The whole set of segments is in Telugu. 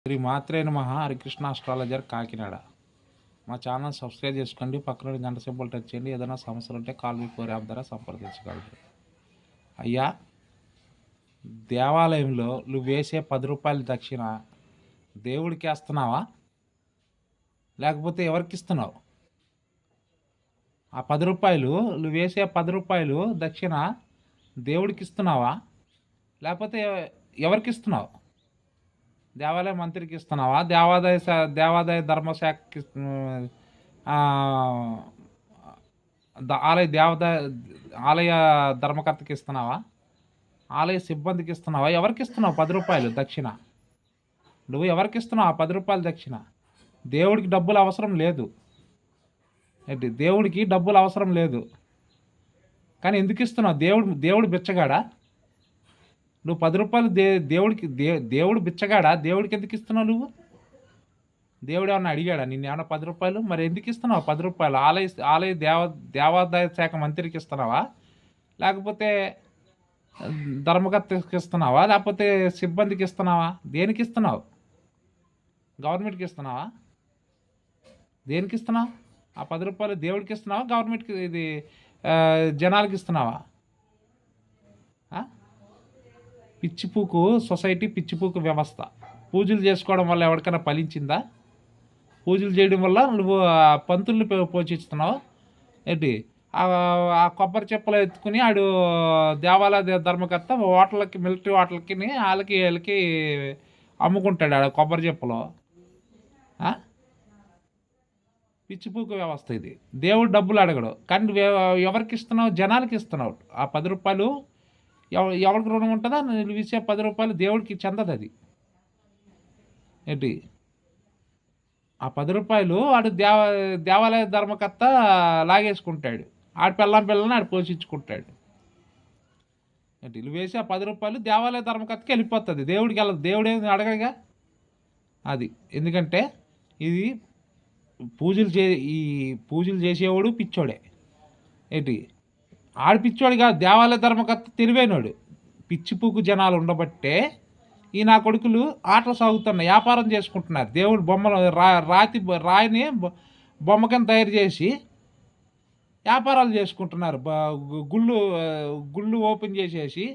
శ్రీ మాత్రే నమః. హరికృష్ణ ఆస్ట్రాలజర్ కాకినాడ. మా ఛానల్ సబ్స్క్రైబ్ చేసుకోండి, పక్కన గంట సింబల్ టచ్ చేయండి. ఏదైనా సమస్యలు ఉంటే కాల్ మీ 4 యాప్ ద్వారా సంప్రదించగలరు. అయ్యా, దేవాలయంలో నువ్వు వేసే 10 రూపాయల దక్షిణ దేవుడికి వేస్తున్నావా, లేకపోతే ఎవరికి ఇస్తున్నావు? ఆ 10 రూపాయలు నువ్వు వేసే 10 రూపాయలు దక్షిణ దేవుడికి ఇస్తున్నావా, లేకపోతే ఎవరికి ఇస్తున్నావు? దేవాలయ మంత్రికి ఇస్తున్నావా, దేవాదాయ ధర్మశాఖకి, ఆలయ ధర్మకర్తకి ఇస్తున్నావా, ఆలయ సిబ్బందికి ఇస్తున్నావా? ఎవరికి ఇస్తున్నావు 10 రూపాయలు దక్షిణ? నువ్వు ఎవరికి ఇస్తున్నావు ఆ 10 రూపాయలు దక్షిణ? దేవుడికి డబ్బులు అవసరం లేదు. ఏంటి, దేవుడికి డబ్బులు అవసరం లేదు, కానీ ఎందుకు ఇస్తున్నావు? దేవుడు బిచ్చగాడా? నువ్వు 10 రూపాయలు దేవుడు బిచ్చగాడా? దేవుడికి ఎందుకు ఇస్తున్నావు నువ్వు? దేవుడు ఏమన్నా అడిగాడా నిన్ను ఏమన్నా 10 రూపాయలు? మరి ఎందుకు ఇస్తున్నావు 10 రూపాయలు? ఆలయ దేవాదాయ శాఖ మంత్రికి ఇస్తున్నావా, లేకపోతే ధర్మకర్తకి ఇస్తున్నావా, లేకపోతే సిబ్బందికి ఇస్తున్నావా? దేనికి ఇస్తున్నావు? గవర్నమెంట్కి ఇస్తున్నావా? దేనికి ఇస్తున్నావు? ఆ 10 రూపాయలు దేవుడికి ఇస్తున్నావా, గవర్నమెంట్కి, ఇది జనాలకి ఇస్తున్నావా? పిచ్చిపూకు సొసైటీ, పిచ్చిపూకు వ్యవస్థ. పూజలు చేసుకోవడం వల్ల ఎవరికైనా ఫలించిందా? పూజలు చేయడం వల్ల నువ్వు పంతుల్ని పోషిస్తున్నావు ఏంటి? ఆ కొబ్బరి చెప్పలు ఎత్తుకుని ఆడు దేవాలయ ధర్మకర్త హోటళ్ళకి, మిలిటరీ హోటల్కి, వీళ్ళకి అమ్ముకుంటాడు ఆడ కొబ్బరి చెప్పలు. పిచ్చిపూకు వ్యవస్థ ఇది. దేవుడు డబ్బులు అడగడు, కానీ నువ్వు ఎవరికి ఇస్తున్నావు? జనాలకి ఇస్తున్నావు. ఆ 10 రూపాయలు ఎవరికి రుణం ఉంటుందా? నువ్వు ఇచ్చే 10 రూపాయలు దేవుడికి చెందదు. అది ఏంటి, ఆ 10 రూపాయలు ఆడు దేవాలయ ధర్మకర్త లాగేసుకుంటాడు. ఆడు పిల్లని ఆడు పోషించుకుంటాడు. ఏంటి, నువ్వు వేసే ఆ 10 రూపాయలు దేవాలయ ధర్మకర్తకి వెళ్ళిపోతుంది, దేవుడికి వెళ్ళదు. దేవుడేమి అడగడుగా. అది ఎందుకంటే ఇది ఈ పూజలు చేసేవాడు పిచ్చోడే. ఏంటి, ఆడిపిచ్చోడు కాదు, దేవాలయ ధర్మకర్త తెలివైనోడు. పిచ్చిపూకు జనాలు ఉండబట్టే ఈ నా కొడుకులు ఆటలు సాగుతున్న వ్యాపారం చేసుకుంటున్నారు. దేవుడు బొమ్మలు రాయిని బొమ్మ కింద తయారు చేసి వ్యాపారాలు చేసుకుంటున్నారు. గుళ్ళు ఓపెన్ చేసేసి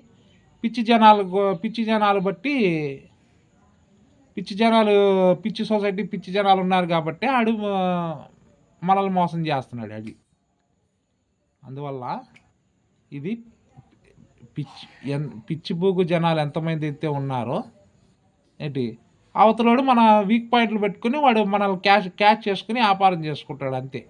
పిచ్చి జనాలు బట్టి పిచ్చి సొసైటీ, పిచ్చి జనాలు ఉన్నారు కాబట్టి ఆడు మనల్ని మోసం చేస్తున్నాడు. అది అందువల్ల ఇది పిచ్చిపూకు జనాలు ఎంతమంది అయితే ఉన్నారో ఏంటి, అవతలోడు మన వీక్ పాయింట్లు పెట్టుకుని వాడు మనల్ని క్యాచ్ చేసుకుని వ్యాపారం చేసుకుంటాడు అంతే.